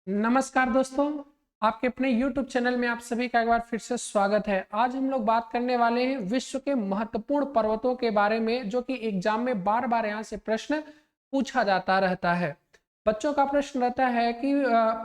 नमस्कार दोस्तों, आपके अपने YouTube चैनल में आप सभी का एक बार फिर से स्वागत है। आज हम लोग बात करने वाले हैं विश्व के महत्वपूर्ण पर्वतों के बारे में, जो कि एग्जाम में बार बार यहाँ से प्रश्न पूछा जाता रहता है। बच्चों का प्रश्न रहता है कि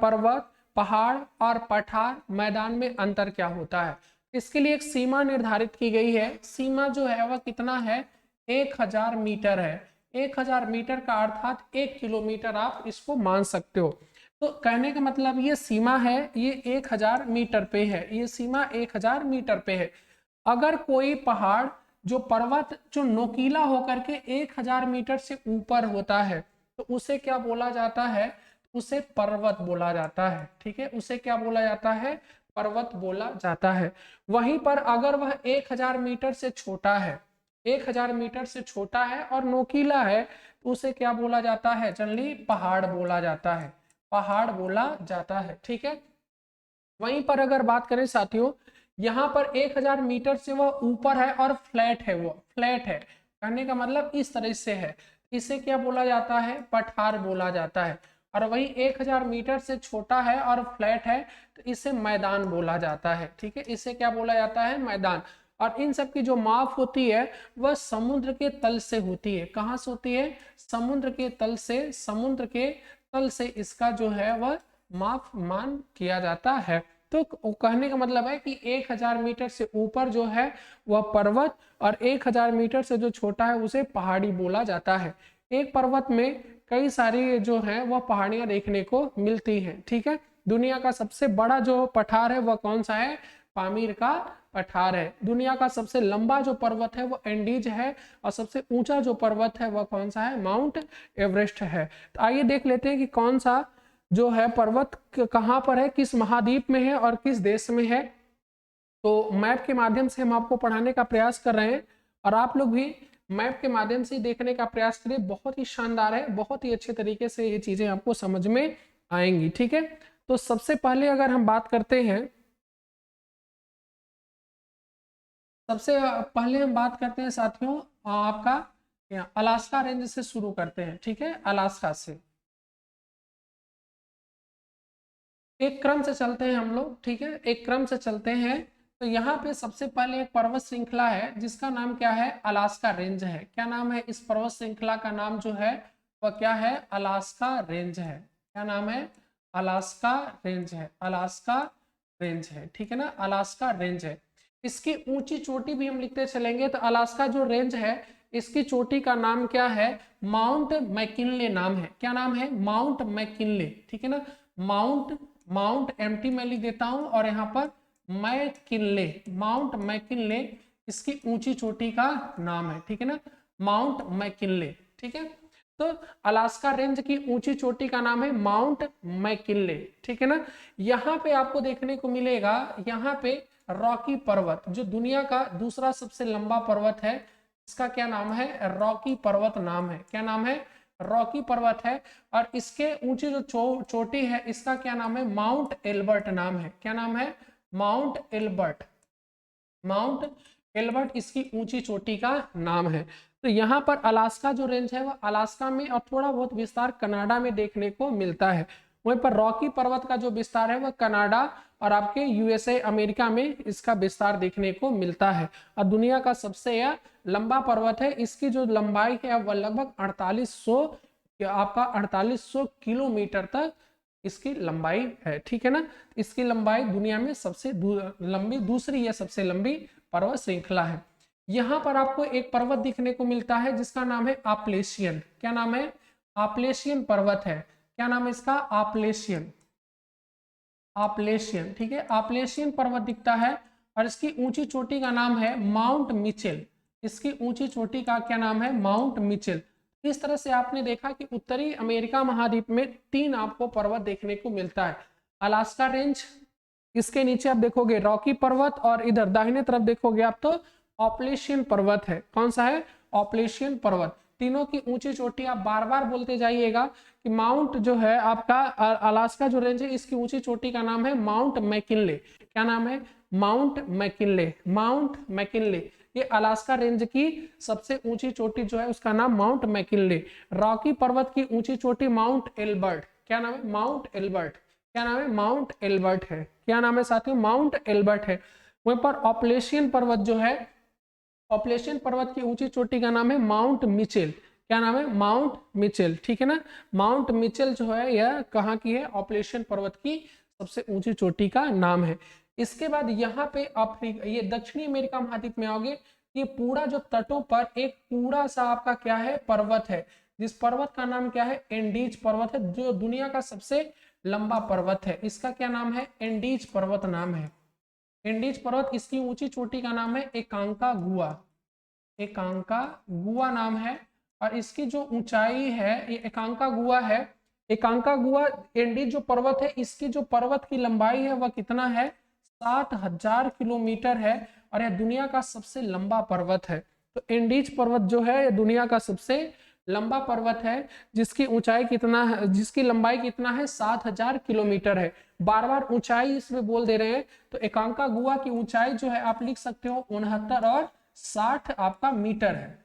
पर्वत, पहाड़ और पठार मैदान में अंतर क्या होता है। इसके लिए एक सीमा निर्धारित की गई है। सीमा जो है वह कितना है, 1000 मीटर है। 1000 मीटर का अर्थात 1 किलोमीटर आप इसको मान सकते हो। तो कहने का मतलब ये सीमा है, ये 1000 मीटर पे है, ये सीमा 1000 मीटर पे है। अगर कोई पहाड़ जो पर्वत जो नोकीला होकर के 1000 मीटर से ऊपर होता है तो उसे क्या बोला जाता है, उसे पर्वत बोला जाता है। ठीक है, उसे क्या बोला जाता है, पर्वत बोला जाता है। वहीं पर अगर वह 1000 मीटर से छोटा है, 1000 मीटर से छोटा है और नोकीला है तो उसे क्या बोला जाता है, जनरली पहाड़ बोला जाता है, पहाड़ बोला जाता है। ठीक है, वहीं पर अगर बात करें साथियों, यहाँ पर 1000 मीटर से वह ऊपर है और फ्लैट है, वो फ्लैट है, कहने का मतलब इस तरह से है, इसे क्या बोला जाता है, पठार बोला जाता है। और वही 1000 मीटर से छोटा है और फ्लैट है तो इसे मैदान बोला जाता है। ठीक है, इसे क्या बोला जाता है, मैदान। और इन सब की जो माप होती है वह समुद्र के तल से होती है। कहाँ से होती है, समुद्र के तल से, समुद्र के तल से इसका जो है वह माप मान किया जाता है। तो कहने का मतलब है कि 1000 मीटर से ऊपर जो है वह पर्वत और 1000 मीटर से जो छोटा है उसे पहाड़ी बोला जाता है। एक पर्वत में कई सारी जो है वह पहाड़ियां देखने को मिलती हैं। ठीक है, दुनिया का सबसे बड़ा जो पठार है वह कौन सा है, पामीर का पठार है। दुनिया का सबसे लंबा जो पर्वत है वो एंडीज है और सबसे ऊंचा जो पर्वत है वह कौन सा है, माउंट एवरेस्ट है। तो आइए देख लेते हैं कि कौन सा जो है पर्वत कहाँ पर है, किस महाद्वीप में है और किस देश में है। तो मैप के माध्यम से हम आपको पढ़ाने का प्रयास कर रहे हैं और आप लोग भी मैप के माध्यम से देखने का प्रयास करिए। बहुत ही शानदार है, बहुत ही अच्छे तरीके से ये चीजें आपको समझ में आएंगी। ठीक है, तो सबसे पहले अगर हम बात करते हैं, सबसे पहले हम बात करते हैं साथियों आपका अलास्का रेंज से शुरू करते हैं। ठीक है, अलास्का से एक क्रम से चलते हैं हम लोग। ठीक है, एक क्रम से चलते हैं। तो यहाँ पे सबसे पहले एक पर्वत श्रृंखला है जिसका नाम क्या है, अलास्का रेंज है। क्या नाम है इस पर्वत श्रृंखला का, नाम जो है वह क्या है, अलास्का रेंज है। क्या नाम है, अलास्का रेंज है, अलास्का रेंज है। ठीक है ना, अलास्का रेंज है। इसकी ऊंची चोटी भी हम लिखते चलेंगे। तो अलास्का जो रेंज है इसकी चोटी का नाम क्या है, माउंट मैकिनले नाम है। क्या नाम है, माउंट मैकिनले। ठीक है ना, माउंट, माउंट एमटी में लिख देता हूं और यहाँ पर मैकिनले, माउंट मैकिनले इसकी ऊंची चोटी का नाम है। ठीक है ना, माउंट मैकिनले। ठीक है, तो अलास्का रेंज की ऊंची चोटी का नाम है माउंट मैकिनले। ठीक है ना, यहाँ पे आपको देखने को मिलेगा, यहाँ पे रॉकी पर्वत जो दुनिया का दूसरा सबसे लंबा पर्वत है, इसका क्या नाम है, रॉकी पर्वत नाम है। क्या नाम है, रॉकी पर्वत है। और इसके ऊंची जो चोटी है इसका क्या नाम है, माउंट एल्बर्ट नाम है। क्या नाम है, माउंट एल्बर्ट, माउंट एल्बर्ट इसकी ऊंची चोटी का नाम है। तो यहाँ पर अलास्का जो रेंज है वह अलास्का में और थोड़ा बहुत विस्तार कनाडा में देखने को मिलता है। वहीं पर रॉकी पर्वत का जो विस्तार है वह कनाडा और आपके यूएसए अमेरिका में इसका विस्तार देखने को मिलता है। और दुनिया का सबसे यह लंबा पर्वत है, इसकी जो लंबाई है वह लगभग 4800, आपका 4800 किलोमीटर तक इसकी लंबाई है। ठीक है ना, इसकी लंबाई दुनिया में सबसे लंबी, दूसरी या सबसे लंबी पर्वत श्रृंखला है। यहाँ पर आपको एक पर्वत दिखने को मिलता है जिसका नाम है आपलेशियन। क्या नाम है, आपलेशियन पर्वत है। क्या नाम है इसका, आपलेशियन, आपलेशियन। ठीक है, आपलेशियन पर्वत दिखता है और इसकी ऊंची चोटी का नाम है माउंट मिचेल। इसकी ऊंची चोटी का क्या नाम है, माउंट मिचेल। इस तरह से आपने देखा कि उत्तरी अमेरिका महाद्वीप में 3 आपको पर्वत देखने को मिलता है, अलास्का रेंज, इसके नीचे आप देखोगे रॉकी पर्वत और इधर दाहिने तरफ देखोगे आप तो ऑपलेशियन पर्वत है। कौन सा है, ऑपलेशियन पर्वत। तीनों की ऊंची चोटी आप बार बार बोलते जाइएगा कि माउंट जो है आपका अलास्का जो रेंज है इसकी ऊंची चोटी का नाम है माउंट मैकिनले। क्या नाम है, माउंट मैकिनले, माउंट मैकिनले। ये अलास्का रेंज की सबसे ऊंची चोटी जो है उसका नाम माउंट मैकिनले। रॉकी पर्वत की ऊंची चोटी माउंट एल्बर्ट। क्या नाम है, माउंट एल्बर्ट। क्या नाम है? माउंट एल्बर्ट है। क्या नाम है साथियों? माउंट एल्बर्ट है। वहीं पर ऑपलेशियन पर्वत जो है, ऑपलेशियन पर्वत की ऊंची चोटी का नाम है माउंट मिचेल। क्या नाम है? माउंट मिचेल, ठीक है ना। माउंट मिचेल जो है यह कहाँ की है? ऑपलेशियन पर्वत की सबसे ऊंची चोटी का नाम है। इसके बाद यहाँ पे अफ्रीका, ये दक्षिणी अमेरिका महाद्वीप में आओगे, ये पूरा जो तटों पर एक पूरा सा आपका क्या है? पर्वत है, जिस पर्वत का नाम क्या है? एंडीज पर्वत है, जो दुनिया का सबसे लंबा पर्वत है। इसका क्या नाम है? एंडीज पर्वत नाम है। एंडीज पर्वत, इसकी ऊंची चोटी का नाम है एकांका गुआ। एकांका गुआ नाम है। और इसकी जो ऊंचाई है ये एकांका गुआ है। एकांका गुआ एंडीज जो पर्वत है, इसकी जो पर्वत की लंबाई है वह कितना है? 7,000 किलोमीटर है। और यह दुनिया का सबसे लंबा पर्वत है। तो एंडीज पर्वत जो है यह दुनिया का सबसे लंबा पर्वत है, जिसकी ऊंचाई कितना है? जिसकी लंबाई कितना है? 7,000 किलोमीटर है। बार बार ऊंचाई इसमें बोल दे रहे हैं, तो एकांका गुआ की ऊंचाई जो है आप लिख सकते हो 69 और 60 आपका मीटर है।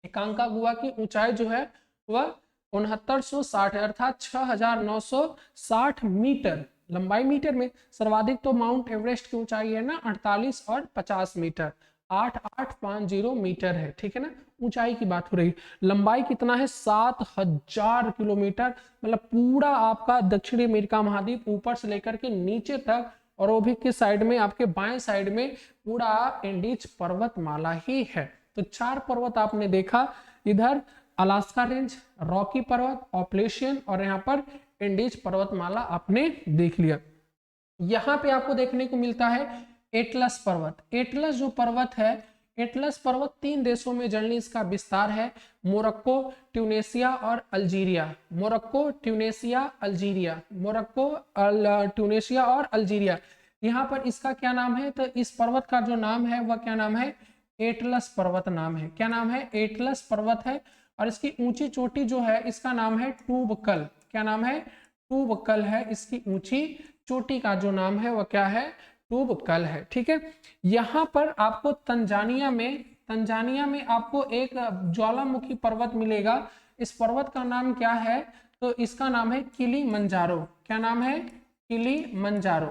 एकांका गुआ की ऊंचाई जो है वह 6960 है, अर्थात 6960 मीटर लंबाई मीटर में। सर्वाधिक तो माउंट एवरेस्ट की ऊंचाई है ना 48 और 50 मीटर, 8850 मीटर है, ठीक है ना। ऊंचाई की बात हो रही, लंबाई कितना है? 7000 किलोमीटर, मतलब पूरा आपका दक्षिणी अमेरिका महाद्वीप ऊपर से लेकर के नीचे तक, और वो भी किस साइड में? आपके बाएं साइड में पूरा एंडीज पर्वतमाला ही है। तो 4 पर्वत आपने देखा, इधर अलास्का रेंज, रॉकी पर्वत, ऑपलेशियन, और यहाँ पर एंडीज पर्वतमाला आपने देख लिया। यहाँ पे आपको देखने को मिलता है एटलस पर्वत। एटलस जो पर्वत है, एटलस पर्वत 3 देशों में जनरली इसका विस्तार है, मोरक्को, ट्यूनेशिया और Algeria. Morocco, Tunisia, Algeria, Morocco, Tunisia और अल्जीरिया। यहाँ पर इसका क्या नाम है? तो इस पर्वत का जो नाम है वह क्या नाम है? एटलस पर्वत नाम है। क्या नाम है? एटलस पर्वत है। और इसकी ऊंची चोटी जो है इसका नाम है टूबकल। क्या नाम है? टूबकल है। इसकी ऊंची चोटी का जो नाम है वह क्या है? टूबकल है, ठीक है। यहाँ पर आपको तंजानिया में आपको एक ज्वालामुखी पर्वत मिलेगा। इस पर्वत का नाम क्या है? तो इसका नाम है किलीमंजारो। क्या नाम है? किलीमंजारो।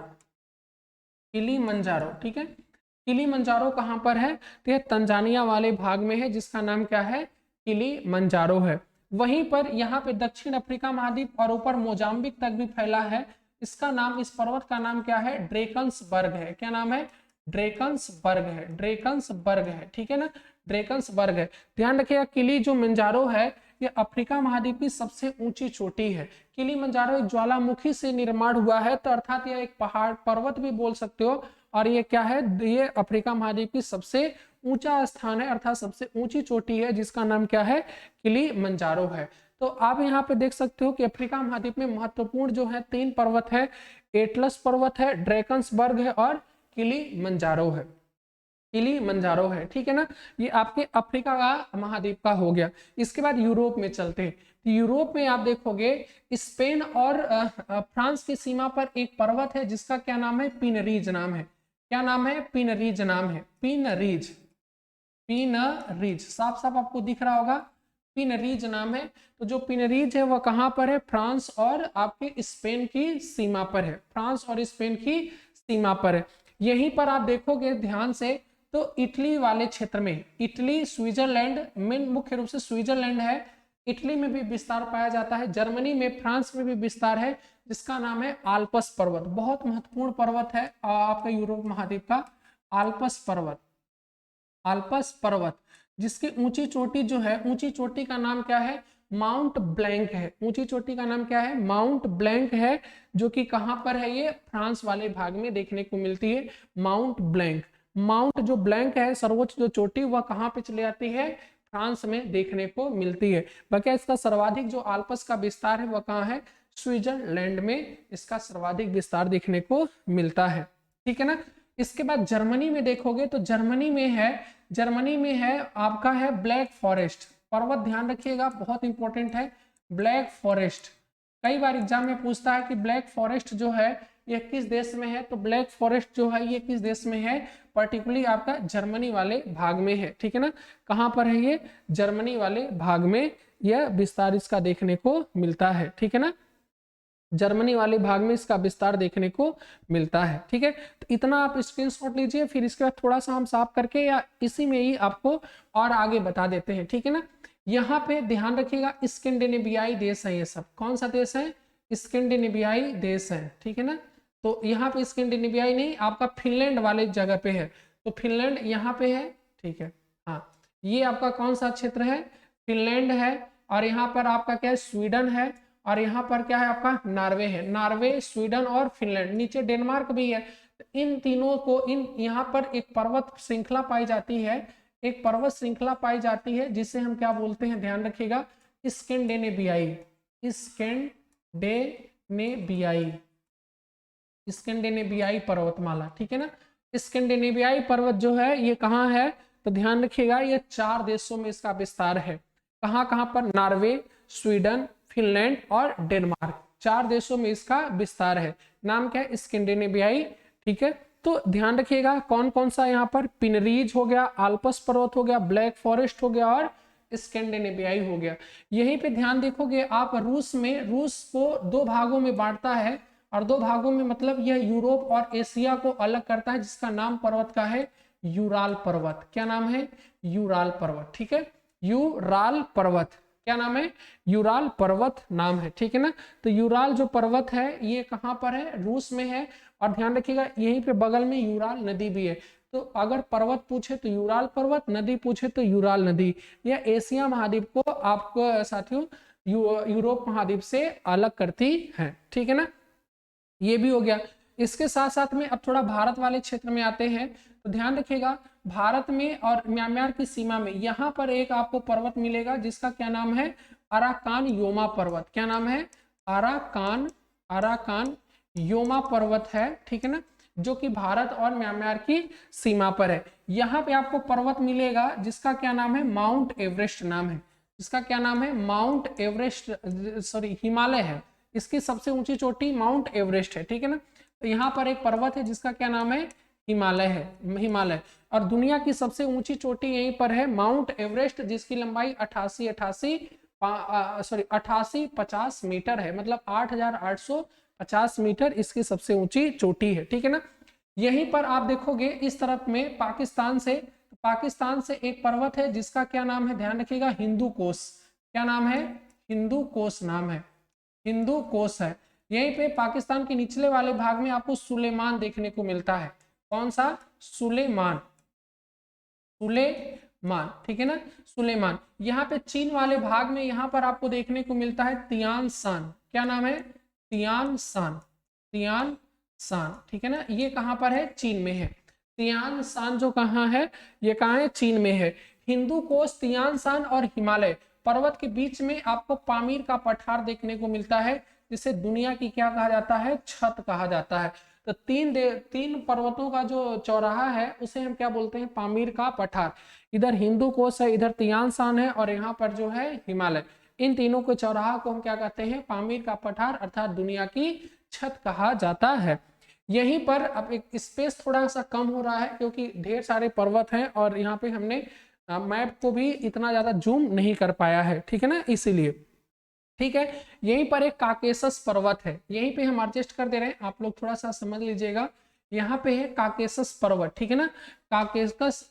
किलीमंजारो, ठीक है। किलीमंजारो कहाँ पर है? तो यह तंजानिया वाले भाग में है, जिसका नाम क्या है? किलीमंजारो है। वहीं पर यहाँ पे दक्षिण अफ्रीका महाद्वीप और ऊपर मोजाम्बिक तक भी फैला है। इसका नाम, इस पर्वत का नाम क्या है? ड्रेकन्सबर्ग है। क्या नाम है? ड्रेकन्सबर्ग है। ड्रेकन्सबर्ग है, ठीक है ना। ड्रेकन्सबर्ग है। ध्यान रखिएगा, किली जो मंजारो है यह अफ्रीका महाद्वीप की सबसे ऊंची चोटी है। किलीमंजारो एक ज्वालामुखी से निर्माण हुआ है, तो अर्थात यह एक पहाड़ पर्वत भी बोल सकते हो। और ये क्या है? ये अफ्रीका महाद्वीप की सबसे ऊंचा स्थान है, अर्थात सबसे ऊंची चोटी है, जिसका नाम क्या है? किलीमंजारो है। तो आप यहाँ पे देख सकते हो कि अफ्रीका महाद्वीप में महत्वपूर्ण जो है 3 पर्वत है, एटलस पर्वत है, ड्रैकन्सबर्ग है और किलीमंजारो है। किलीमंजारो है, ठीक है ना। ये आपके अफ्रीका का महाद्वीप का हो गया। इसके बाद यूरोप में चलते हैं। तो यूरोप में आप देखोगे स्पेन और फ्रांस की सीमा पर एक पर्वत है, जिसका क्या नाम है? पिनरीज नाम है। क्या नाम है? पिनरीज नाम है। पिनरीज, पिनरीज साफ साफ आपको दिख रहा होगा, पिनरीज नाम है। तो जो पिनरीज है वह कहाँ पर है? फ्रांस और आपके स्पेन की सीमा पर है। फ्रांस और स्पेन की सीमा पर है। यहीं पर आप देखोगे ध्यान से, तो इटली वाले क्षेत्र में, इटली, स्विट्जरलैंड में, मुख्य रूप से स्विट्जरलैंड है, इटली में भी विस्तार पाया जाता है, जर्मनी में, फ्रांस में भी विस्तार है, जिसका नाम है आल्पस पर्वत। बहुत महत्वपूर्ण पर्वत है आपका यूरोप महाद्वीप का, आल्पस पर्वत। आल्पस पर्वत, जिसकी ऊंची चोटी जो है, ऊंची चोटी का नाम क्या है? माउंट ब्लैंक है। ऊंची चोटी का नाम क्या है? माउंट ब्लैंक है, जो कि कहां पर है? ये फ्रांस वाले भाग में देखने को मिलती है, माउंट ब्लैंक। माउंट जो ब्लैंक है, सर्वोच्च जो चोटी, वह कहां पे चली जाती है? फ्रांस में देखने को मिलती है। बाकी इसका सर्वाधिक जो आल्पस का विस्तार है वह कहाँ है? स्विट्जरलैंड में इसका सर्वाधिक विस्तार देखने को मिलता है, ठीक है ना। इसके बाद जर्मनी में देखोगे तो जर्मनी में है आपका है ब्लैक फॉरेस्ट पर्वत। ध्यान रखिएगा, बहुत इंपॉर्टेंट है ब्लैक फॉरेस्ट। कई बार एग्जाम में पूछता है कि ब्लैक फॉरेस्ट जो है ये किस देश में है, तो ब्लैक फॉरेस्ट जो है ये किस देश में है? पर्टिकुलरली आपका जर्मनी वाले भाग में है, ठीक है ना। कहाँ पर है ये? जर्मनी वाले भाग में यह विस्तार इसका देखने को मिलता है, ठीक है ना। जर्मनी वाले भाग में इसका विस्तार देखने को मिलता है। ठीक है, तो इतना आप स्क्रीनशॉट लीजिए, फिर इसके बाद थोड़ा सा हम साफ करके या इसी में ही आपको और आगे बता देते हैं। ठीक है ना, यहाँ पे ध्यान रखिएगा स्कैंडिनेवियाई देश है ये सब। कौन सा देश है? स्कैंडिनेवियाई देश है। ठीक है ना, तो यहाँ पे स्कैंडिनेवियाई नहीं, आपका फिनलैंड वाले जगह पे है, तो फिनलैंड यहाँ पे है। ठीक है, हाँ, ये आपका कौन सा क्षेत्र है? फिनलैंड है। और यहाँ पर आपका क्या है? स्वीडन है। और यहाँ पर क्या है? आपका नॉर्वे है। नॉर्वे, स्वीडन और फिनलैंड, नीचे डेनमार्क भी है। इन तीनों को यहाँ पर एक पर्वत श्रृंखला पाई जाती है, एक पर्वत श्रृंखला पाई जाती है जिसे हम क्या बोलते हैं? ध्यान रखिएगा, स्कैंडिनेवियाई। स्कैंडिनेवियाई, स्कैंडिनेवियाई पर्वतमाला। ठीक है ना, स्कैंडिनेवियाई पर्वत जो है ये कहाँ है? तो ध्यान रखिएगा, ये 4 देशों में इसका विस्तार है। कहाँ कहाँ पर? नॉर्वे, स्वीडन, फिनलैंड और डेनमार्क, 4 देशों में इसका विस्तार है। नाम क्या है? स्कैंडिनेवियाई। ठीक है, तो ध्यान रखिएगा कौन कौन सा यहाँ पर? पिनरीज हो गया, आल्पस पर्वत हो गया, ब्लैक फॉरेस्ट हो गया और स्कैंडिनेवियाई हो गया। यहीं पे ध्यान देखोगे आप, रूस में, रूस को 2 भागों में बांटता है, और 2 भागों में मतलब यह यूरोप और एशिया को अलग करता है, जिसका नाम पर्वत का है यूराल पर्वत। क्या नाम है? यूराल पर्वत। ठीक है, यूराल पर्वत, क्या नाम है? यूराल पर्वत नाम है। ठीक है ना, तो यूराल जो पर्वत है ये कहाँ पर है? रूस में है। और ध्यान रखिएगा यहीं पे बगल में यूराल नदी भी है। तो अगर पर्वत पूछे तो यूराल पर्वत, नदी पूछे तो यूराल नदी। यह एशिया महाद्वीप को आपको साथियों यूरोप महाद्वीप से अलग करती है। ठीक है ना, ये भी हो गया। इसके साथ साथ में अब थोड़ा भारत वाले क्षेत्र में आते हैं, तो ध्यान रखिएगा भारत में और म्यांमार की सीमा में यहाँ पर एक आपको पर्वत मिलेगा जिसका क्या नाम है? अराकान योमा पर्वत। क्या नाम है? अराकान योमा पर्वत है। ठीक है ना, जो कि भारत और म्यांमार की सीमा पर है। यहाँ पे आपको पर्वत मिलेगा जिसका क्या नाम है? माउंट एवरेस्ट नाम है। इसका क्या नाम है? माउंट एवरेस्ट, सॉरी हिमालय है। इसकी सबसे ऊंची चोटी माउंट एवरेस्ट है। ठीक है ना, तो यहाँ पर एक पर्वत है जिसका क्या नाम है? हिमालय है, हिमालय। और दुनिया की सबसे ऊंची चोटी यहीं पर है, माउंट एवरेस्ट, जिसकी लंबाई 8850 मीटर है, मतलब 8850 मीटर इसकी सबसे ऊंची चोटी है। ठीक है ना, यहीं पर आप देखोगे इस तरफ में पाकिस्तान से एक पर्वत है जिसका क्या नाम है? ध्यान रखिएगा, हिंदू कोस। क्या नाम है? हिंदू कोस नाम है, हिंदू कोस है। यहीं पे पाकिस्तान के निचले वाले भाग में आपको सुलेमान देखने को मिलता है। कौन सा? सुलेमान, सुलेमान। ठीक है ना, सुलेमान। यहाँ पे चीन वाले भाग में यहाँ पर आपको देखने को मिलता है तियान सान। क्या नाम है? तियान सान, तियान सान। ठीक है ना, ये कहाँ पर है? चीन में है। तियान सान जो कहाँ है? ये कहाँ है? चीन में है। हिंदू कोस, तियान सान और हिमालय पर्वत के बीच में आपको पामीर का पठार देखने को मिलता है, जिसे दुनिया की क्या कहा जाता है? छत कहा जाता है। तो तीन पर्वतों का जो चौराहा है उसे हम क्या बोलते हैं? पामीर का पठार। इधर हिंदू कोस है, इधर तियान सान है और यहाँ पर जो है हिमालय। इन तीनों के चौराहा को हम क्या कहते हैं? पामीर का पठार, अर्थात दुनिया की छत कहा जाता है। यहीं पर अब एक स्पेस थोड़ा सा कम हो रहा है क्योंकि ढेर सारे पर्वत हैं और यहाँ पे हमने मैप को भी इतना ज्यादा जूम नहीं कर पाया है। ठीक है ना, इसीलिए। ठीक है, यहीं पर एक काकेशस पर्वत है, यहीं पे हम एडजस्ट कर दे रहे हैं, आप लोग थोड़ा सा समझ लीजिएगा। यहाँ पे है काकेशस पर्वत। ठीक है ना, काकेशस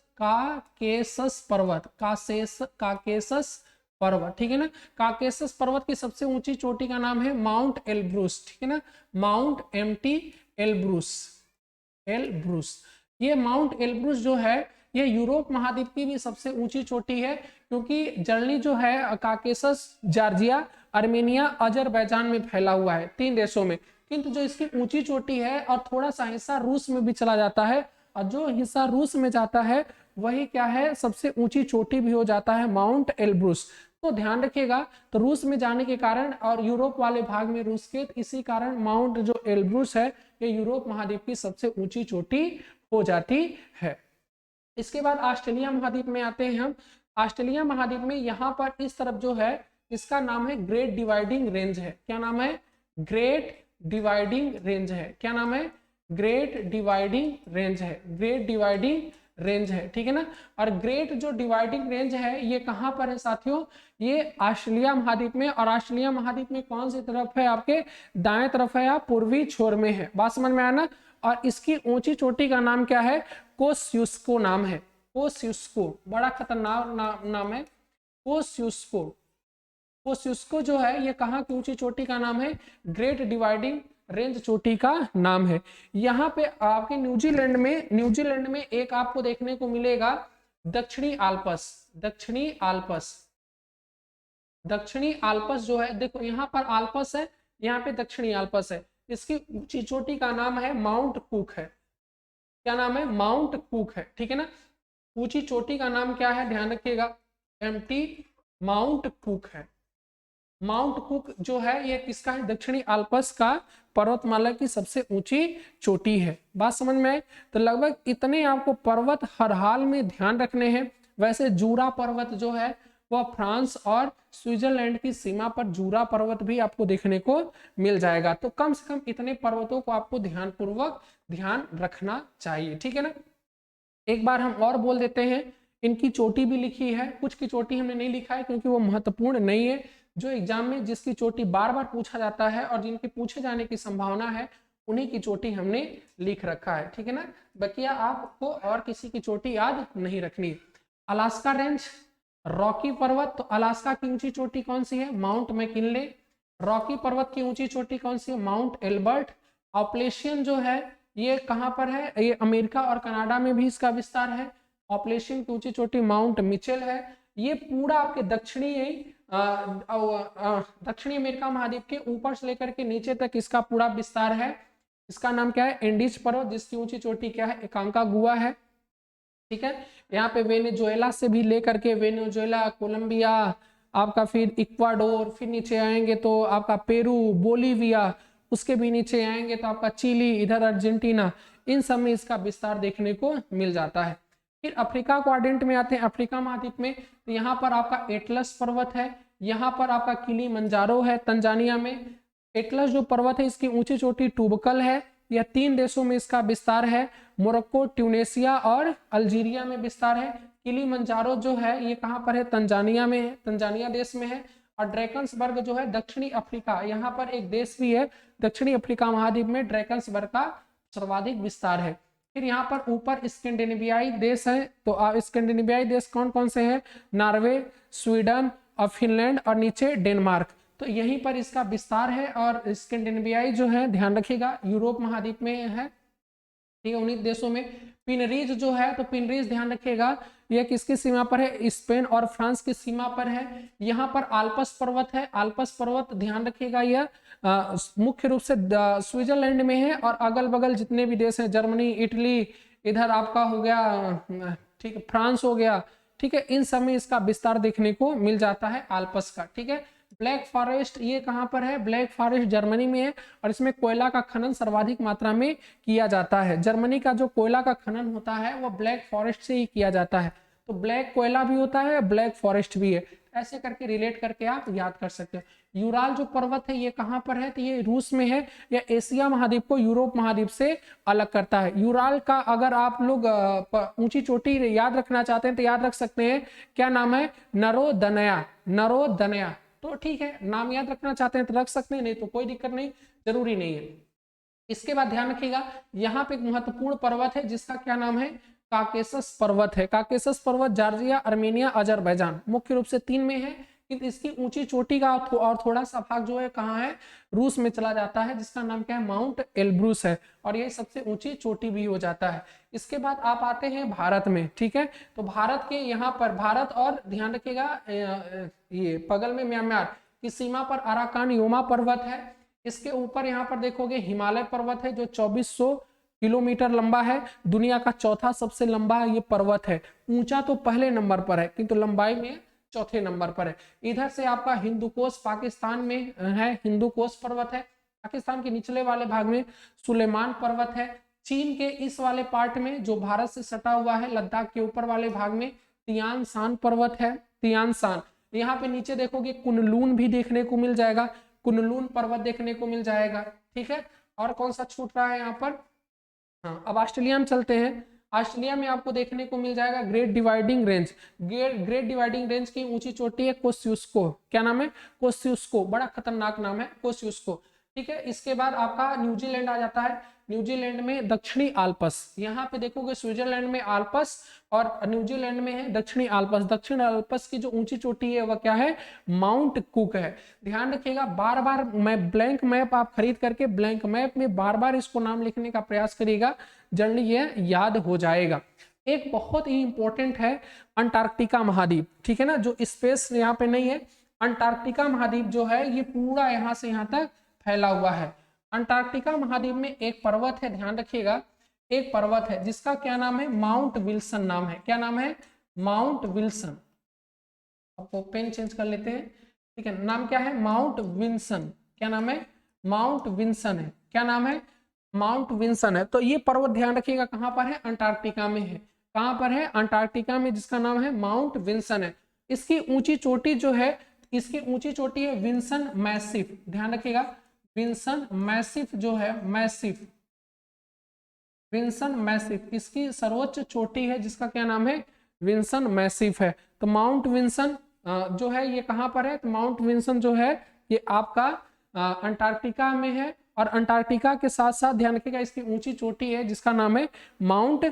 पर्वत, काकेशस पर्वत। ठीक है ना, काकेशस पर्वत की सबसे ऊंची चोटी का नाम है माउंट एल्ब्रूस। ठीक है ना, माउंट एमटी एल्ब्रूस, एल्ब्रूस। ये माउंट एल्ब्रूस जो है ये यूरोप महाद्वीप की भी सबसे ऊंची चोटी है, क्योंकि जर्नी जो है काकेशस जॉर्जिया, आर्मेनिया, अजरबैजान में फैला हुआ है, 3 देशों में। किंतु जो इसकी ऊंची चोटी है और थोड़ा सा हिस्सा रूस में भी चला जाता है, और जो हिस्सा रूस में जाता है वही क्या है? सबसे ऊंची चोटी भी हो जाता है, माउंट एल्ब्रूस। तो ध्यान रखिएगा, तो रूस में जाने के कारण और यूरोप वाले भाग में रूस के, इसी कारण माउंट जो एल्ब्रूस है ये यूरोप महाद्वीप की सबसे ऊंची चोटी हो जाती है। इसके बाद ऑस्ट्रेलिया महाद्वीप में आते हैं हम। ऑस्ट्रेलिया महाद्वीप में यहाँ पर इस तरफ जो है इसका नाम है ग्रेट डिवाइडिंग रेंज है। क्या नाम है? ग्रेट डिवाइडिंग रेंज है। क्या नाम है? ग्रेट डिवाइडिंग रेंज है, ग्रेट डिवाइडिंग रेंज है, ठीक है ना। और ग्रेट जो डिवाइडिंग रेंज है ये कहाँ पर है साथियों, ये ऑस्ट्रेलिया महाद्वीप में। और ऑस्ट्रेलिया महाद्वीप में कौन सी तरफ है, आपके दाएं तरफ है या पूर्वी छोर में है। बात समझ में आया ना। और इसकी ऊंची चोटी का नाम क्या है, कोस्युस्को नाम है, कोस्युस्को, बड़ा खतरनाक नाम है कोस्युस्को। कोस्युस्को जो है ये कहाँ की ऊंची चोटी का नाम है, ग्रेट डिवाइडिंग रेंज चोटी का नाम है। यहाँ पे आपके न्यूजीलैंड में एक आपको देखने को मिलेगा दक्षिणी आल्पस, दक्षिणी आल्पस, दक्षिणी आल्पस जो है, देखो यहाँ पर आल्पस है, यहाँ पे दक्षिणी आल्पस है। इसकी ऊंची चोटी का नाम है माउंट कुक है। क्या नाम है, माउंट कुक है, ठीक है ना। ऊंची चोटी का नाम क्या है, ध्यान रखिएगा, एम्प्टी माउंट कुक है। माउंट कुक जो है ये किसका है, दक्षिणी आल्पस का पर्वतमाला की सबसे ऊंची चोटी है। बात समझ में आए। तो लगभग इतने आपको पर्वत हर हाल में ध्यान रखने हैं। वैसे जूरा पर्वत जो है वह फ्रांस और स्विट्जरलैंड की सीमा पर जूरा पर्वत भी आपको देखने को मिल जाएगा। तो कम से कम इतने पर्वतों को आपको ध्यानपूर्वक ध्यान रखना चाहिए, ठीक है ना। एक बार हम और बोल देते हैं, इनकी चोटी भी लिखी है, कुछ की चोटी हमने नहीं लिखा है क्योंकि वो महत्वपूर्ण नहीं है। जो एग्जाम में जिसकी चोटी बार बार पूछा जाता है और जिनके पूछे जाने की संभावना है उन्हीं की चोटी हमने लिख रखा है, ठीक है ना। बकिया आपको और किसी की चोटी याद नहीं रखनी। अलास्का रेंज, रॉकी पर्वत, तो अलास्का की ऊंची चोटी कौन सी है, माउंट मैकिनले। रॉकी पर्वत की ऊंची चोटी कौन सी है, माउंट एल्बर्ट। ऑपलेशियन जो है ये कहां पर है, ये अमेरिका और कनाडा में भी इसका विस्तार है। ऑपलेशियन की ऊंची चोटी माउंट मिचेल है। ये पूरा आपके दक्षिणी अमेरिका महाद्वीप के ऊपर से लेकर के नीचे तक इसका पूरा विस्तार है। इसका नाम क्या है, एंडीज पर्वत, जिसकी ऊंची चोटी क्या है, एकांकागुआ है, ठीक है। यहाँ पे वेनेजुएला से भी लेकर के वेनेजुएला, कोलंबिया, आपका फिर इक्वाडोर, फिर नीचे आएंगे तो आपका पेरू, बोलीविया, उसके भी नीचे आएंगे तो आपका चिली, इधर अर्जेंटीना, इन सब में इसका विस्तार देखने को मिल जाता है। फिर अफ्रीका क्वाड्रेंट में आते हैं, अफ्रीका महाद्वीप में, तो यहाँ पर आपका एटलस पर्वत है, यहाँ पर आपका किलीमंजारो है तंजानिया में। एटलस जो पर्वत है इसकी ऊंची चोटी टूबकल है। यह 3 देशों में इसका विस्तार है, मोरक्को, ट्यूनेशिया और अल्जीरिया में विस्तार है। किलीमंजारो जो है ये कहाँ पर है, तंजानिया में है, तंजानिया देश में है। और ड्रैकन्सबर्ग जो है दक्षिणी अफ्रीका, यहाँ पर एक देश भी है दक्षिणी अफ्रीका महाद्वीप में, ड्रैकन्सबर्ग का सर्वाधिक विस्तार है। फिर यहाँ पर ऊपर स्कैंडिनेवियाई देश है, तो स्कैंडिनेवियाई देश कौन कौन से हैं, नॉर्वे, स्वीडन और फिनलैंड, और नीचे डेनमार्क। तो यहीं पर इसका विस्तार है। और स्कैंडिनेवियाई जो है ध्यान रखिएगा यूरोप महाद्वीप में है, ठीक है, 19 देशों में। पिनरीज जो है, तो पिनरीज ध्यान रखिएगा यह किसकी सीमा पर है, स्पेन और फ्रांस की सीमा पर है। यहाँ पर आल्पस पर्वत है, आल्पस पर्वत ध्यान रखिएगा यह मुख्य रूप से स्विट्जरलैंड में है। और अगल बगल जितने भी देश हैं, जर्मनी, इटली, इधर आपका हो गया, ठीक है, फ्रांस हो गया, ठीक है, इन सब में इसका विस्तार देखने को मिल जाता है आल्पस का, ठीक है। ब्लैक फॉरेस्ट ये कहां पर है, ब्लैक फॉरेस्ट जर्मनी में है, और इसमें कोयला का खनन सर्वाधिक मात्रा में किया जाता है। जर्मनी का जो कोयला का खनन होता है वो ब्लैक फॉरेस्ट से ही किया जाता है। तो ब्लैक कोयला भी होता है, ब्लैक फॉरेस्ट भी है, ऐसे करके रिलेट करके आप याद कर सकते हो। यूराल जो पर्वत है ये कहां पर है, तो ये रूस में है। या एशिया महाद्वीप को यूरोप महाद्वीप से अलग करता है। यूराल का अगर आप लोग ऊंची चोटी याद रखना चाहते हैं तो याद रख सकते हैं, क्या नाम है, नरोदनया, नरोदनया। तो ठीक है, नाम याद रखना चाहते हैं तो रख सकते हैं, नहीं तो कोई दिक्कत नहीं, जरूरी नहीं है। इसके बाद ध्यान रखिएगा यहाँ पे एक महत्वपूर्ण पर्वत है जिसका क्या नाम है, काकेसस पर्वत है। काकेसस पर्वत जॉर्जिया, अर्मेनिया, अजरबैजान, मुख्य रूप से 3 में है। किंतु इसकी ऊंची चोटी का और थोड़ा सा भाग जो है कहाँ है, रूस में चला जाता है, जिसका नाम क्या है, माउंट एल्ब्रूस है, और ये सबसे ऊंची चोटी भी हो जाता है। इसके बाद आप आते हैं भारत में, ठीक है। तो भारत के यहाँ पर, भारत और ध्यान रखिएगा ये बगल में म्यांमार की सीमा पर अराकान योमा पर्वत है। इसके ऊपर यहाँ पर देखोगे हिमालय पर्वत है जो 2400 किलोमीटर लंबा है, दुनिया का चौथा सबसे लंबा ये पर्वत है। ऊंचा तो पहले नंबर पर है किंतु लंबाई में चौथे नंबर पर है। इधर से आपका हिंदुकोश पाकिस्तान में है, हिंदुकोश पर्वत है। पाकिस्तान के निचले वाले भाग में सुलेमान पर्वत है। चीन के इस वाले पार्ट में जो भारत से सटा हुआ है, लद्दाख के ऊपर वाले भाग में तियान शान पर्वत है, तियान शान। यहाँ पे नीचे देखोगे कुनलून भी देखने को मिल जाएगा, कुनलून पर्वत देखने को मिल जाएगा, ठीक है। और कौन सा छूट रहा है यहाँ पर, हाँ, अब ऑस्ट्रेलिया में चलते हैं। ऑस्ट्रेलिया में आपको देखने को मिल जाएगा great dividing range. Great dividing range की ऊंची चोटी है कोस्युस्को। क्या नाम है? कोस्युस्को। बड़ा खतरनाक नाम है कोस्युस्को। ठीक है, इसके बाद आपका न्यूजीलैंड आ जाता है। न्यूजीलैंड में दक्षिणी आल्पस। यहाँ पे देखोगे स्विट्जरलैंड में आल्पस और न्यूजीलैंड में है दक्षिणी आल्पस। दक्षिण आल्पस की जो ऊंची चोटी है वह क्या है? माउंट कुक है। ध्यान रखिएगा, बार बार मैं ब्लैंक मैप आप खरीद करके ब्लैंक मैप में बार बार इसको नाम लिखने का प्रयास करिएगा, जनरली ये याद हो जाएगा। एक बहुत ही इंपॉर्टेंट है अंटार्कटिका महाद्वीप। ठीक है ना, जो स्पेस यहाँ पे नहीं है। अंटार्कटिका महाद्वीप जो है ये पूरा यहाँ से यहाँ तक फैला हुआ है। अंटार्कटिका महाद्वीप में एक पर्वत है, ध्यान रखिएगा, एक पर्वत है जिसका क्या नाम है? माउंट विल्सन नाम है। क्या नाम है? Mount Wilson. आपको पेन चेंज कर लेते हैं। ठीक है, नाम क्या है? Mount Wilson. क्या नाम है? माउंट विल्सन है। क्या नाम है? माउंट विल्सन है। तो ये पर्वत ध्यान रखिएगा कहां पर है? अंटार्कटिका में है। कहां पर है? अंटार्कटिका में, जिसका नाम है माउंट विल्सन है। इसकी ऊंची चोटी जो है, इसकी ऊंची चोटी है विल्सन मैसिव। ध्यान रखिएगा, विल्सन मैसिव जो है, मैसिव, विल्सन मैसिव, इसकी सर्वोच्च चोटी है जिसका क्या नाम है? विल्सन मैसिव है। तो माउंट विल्सन जो है ये कहां पर है? तो माउंट विल्सन जो है ये आपका अंटार्कटिका में है। और अंटार्कटिका के साथ साथ ध्यान रखिएगा इसकी ऊंची चोटी है जिसका नाम है माउंट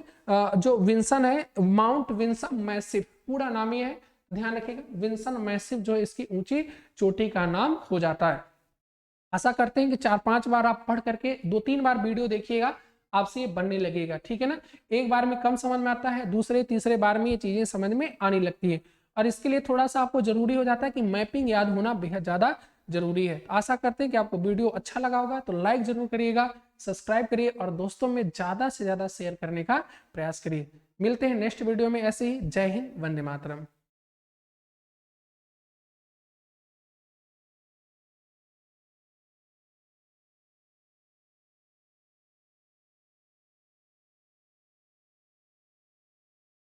जो विल्सन है, माउंट विल्सन मैसिव, पूरा नाम ही है। ध्यान रखिएगा विल्सन मैसिव जो है इसकी ऊंची चोटी का नाम हो जाता है। आशा करते हैं कि 4-5 बार आप पढ़ करके 2-3 बार वीडियो देखिएगा, आपसे ये बनने लगेगा। ठीक है ना, एक बार में कम समझ में आता है, दूसरे तीसरे बार में ये चीजें समझ में आने लगती है। और इसके लिए थोड़ा सा आपको जरूरी हो जाता है कि मैपिंग याद होना बेहद ज्यादा जरूरी है। आशा करते हैं कि आपको वीडियो अच्छा लगा होगा, तो लाइक जरूर करिएगा, सब्सक्राइब करिए और दोस्तों में ज्यादा से ज्यादा शेयर करने का प्रयास करिए। मिलते हैं नेक्स्ट वीडियो में ऐसे ही। जय हिंद, वंदे मातरम।